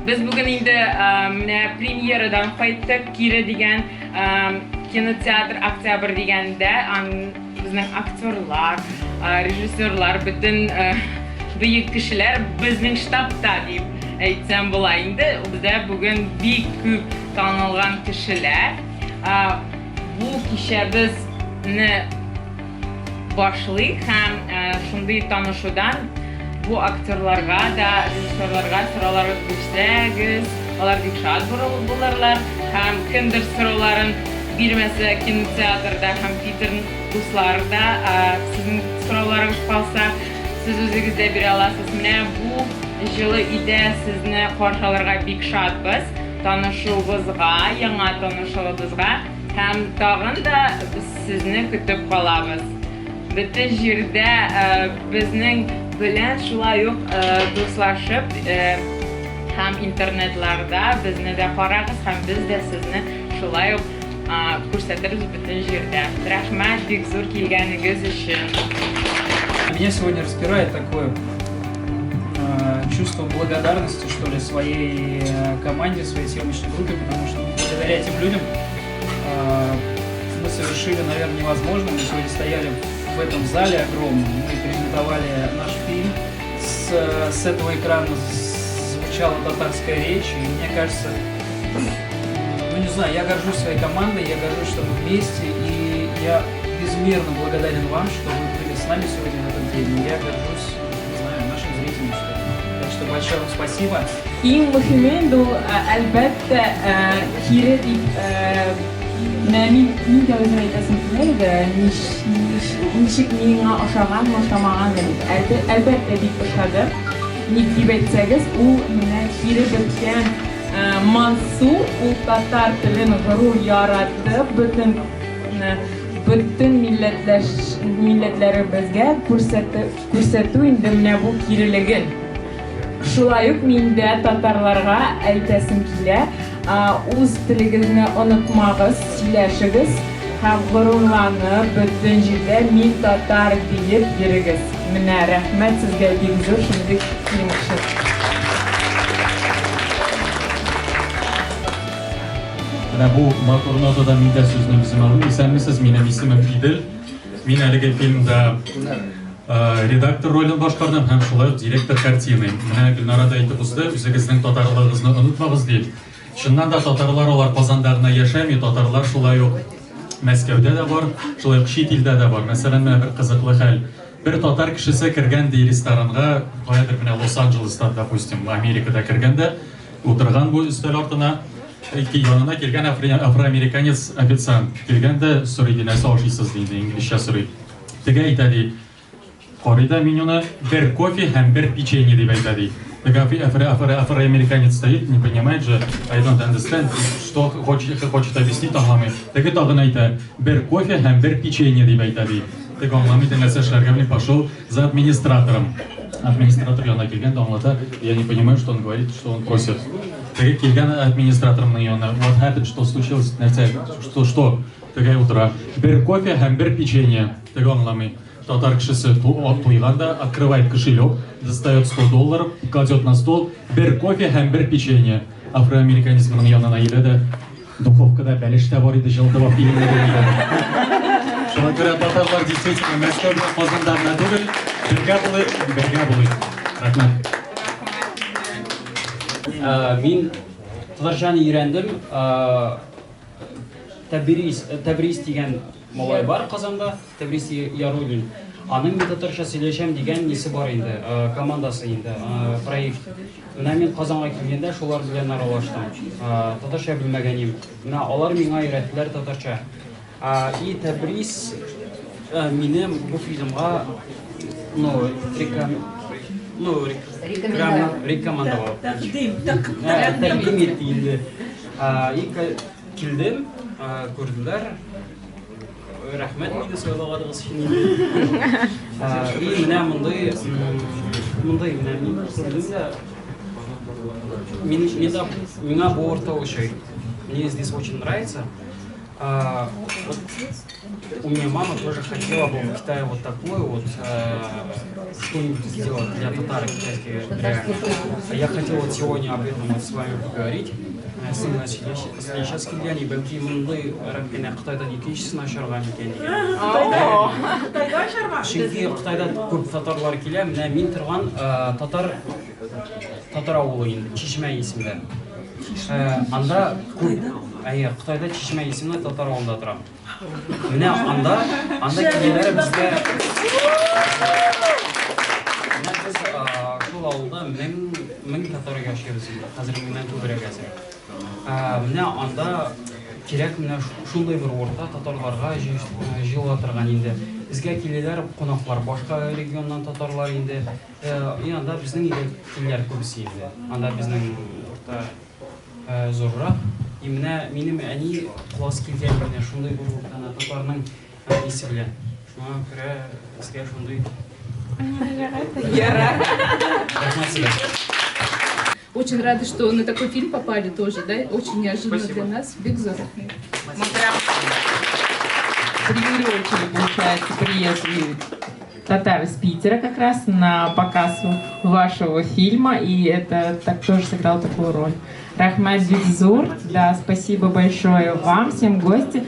Biz bugün indi premyeradan qaytdık. Kira degan kinoteatr Oktyabr deganda bizning aktyorlar, rejissyorlar, bütün büyük kişiler bizning shtabda deb aytsam bo'laydi. Bizda bugün büyük ko'p tanilgan kişiler. Bu kişi bizni başlayık ham shunday tanışudan bu aktörlarga da rejissyorlarga so'rovlar bersangiz, ular bek shod bo'lurlar. Ham kimdir so'rovlarin bermasa kinoteatrda ham Peter do'stlarida sizning so'rovlaringiz qolsa, siz o'zingizda bera olasiz. Mana bu yili ida sizni qarshilarga bek shodmiz. Tanışuvimizga, yangi tanışuvimizga ham tag'in da biz sizni kutib qolamiz. Bütün yerda bizning bilan shulay yo'q do'stlashib ham internetlarda bizni de qarag'iz, ham biz de sizni shulay yo'q ko'rsatamiz bütün yerda. Rahmat bek zo'r kelganingiz uchun. Меня сегодня распирает такое чувство благодарности, что ли, своей команде, своей съемочной группе, потому что благодаря этим людям мы совершили, наверное, невозможное. Мы сегодня стояли в этом зале огромном, мы презентовали наш фильм, с этого экрана звучала татарская речь, и мне кажется, ну не знаю, я горжусь своей командой, я горжусь, что мы вместе, и я безмерно благодарен вам, что вы были с нами сегодня в этом день, и я горжусь, не знаю, нашим зрителям, что ли. Так что большое вам спасибо. Eng muhimi bu albatta Kira deb men de o'zim aytasim kelmaydi. Nishik menga o'xshagan, o'xshamagan deb. Albatta deb o'xshadi. Deb aytsangiz, u Kira bitgan Mansur, u tatar tilini g'urur yaratdi. Bütün milletlerimizga ko'rsatuv endi mana bu Kiriligin. Shulay uq menda tatarlarga aytasim kela, o'z tilingizni unutmag'iz, so'zlashingiz ham g'ururlanib, butun yerda men tatar deb yurigiz. Mana rahmat sizga bek zo'r shunday qilmoqchi. Bu Makurnoto'da minda sözünü bizim alın. İsmisiz, benim ismim İdil. Ben әлеге filmde редактор ролін башқардым, һәм шулай директор картины. Менә Гүлнара да әйтеп узды, үзегезнең татарлыгыгызны онытмагыз дип. Чыннан да татарлар алар Казанда гына яшәми, татарлар шулай ук Мәскәүдә дә бар, шулай ук чит илдә дә бар. Мәсәлән, менә бер кызыклы хәл. Бер татар кешесе кергән ди ресторанга, каядыр менә Лос-Анджелеста, допустим, Америкада кергәндә, утырган бу өстәл артына yanına kelgan afroamerikанец официант kelganda so'raydi, narsa oshiysiz deydi, inglizcha so'raydi. Tega aytadi, qorida men uni bir кофе ham bir pechenye deb aytadi. Tega afroamerиканец стоит, не понимает же, I don't understand, что хочет объяснить аңламый. Tega tag'in aytadi, bir кофе ham bir pechenye deb aytadi. Tega аңламый, narsa эшләргә белми, пошел за администратором. Администратор yanına kelganda аңлата, я не понимаю, что он говорит, что он просит. Келген администраторның янына, what happened, что случилось, нәрсә, что? Теге утыра, бер кофе һәм бер печенье. Теге аңламый. Татар кешесе туйганда открывает кошелек, достает $100, кладет на стол, бер кофе һәм бер печенье. Афроамериканец моның янына келе дә, духовкада бәлеш тә бар иде, жылтырап килгән иде. Шуңа күрә татарлар действительно Мәскәү белән Казанда гына түгел, бергә булый. Рәхмәт. Мен татарчаны үйрендім. Тәбриз деген малай бар Казанда, Тәбриз Яруллин. Аның мен татарча сөйлешем деген несі бар енді, командасы енді, проект. Мен Казанға келгенде шолар белән аралаштым. Татарча белмәгәнем. Алар миңа өйрәттеләр татарча. И Тәбриз минем бу фильмга рекомендовал. Тәкъдим етті енді. Келдім, көрділер. Рахмет мені сөйлеғадығыз үшін. И менә мұндай миңа бұл орта ошай. Мне здесь очень нравится. Вот у меня мама тоже хотела бы в Китае вот такой вот что-нибудь сделать для татар китайских. Я хотел вот сегодня об этом вот с вами поговорить. Сына сейчас килгән, бәлки мондай рәпкенә Кытайдан икенчесен ачарга микән дигән. Кытайда ашарга? Чөнки Кытайда күп татарлар килә, менә мин торган татар авылы инде, Чишмә исемле. Анда күп, Кытайда Чишмә исемле татар авылында торам. Менә анда киләләр безгә. Без шул авылда 1000 татар яшәйбез инде. Хәзер менә күбрәк әзер. Менә анда кирәк менә шундый бер урта татарларга җыела торган инде. Безгә киләләр кунаклар, башка регионнан татарлар инде. Анда безнең илдә киләләр күбесе инде. Анда безнең урта зуррак. Менә минем әни класс килгән менә шундый бер уртаны татарның исе белән. Шуңа күрә безгә шундый. Очень рада, что на такой фильм попали тоже, да? Очень неожиданно для нас. Бигзор. Мы прям привели очень, получается, приезжие татары с Питера как раз на показ вашего фильма, и это тоже сыграл такую роль. Рахмат Бигзор, да, спасибо большое вам, всем гости.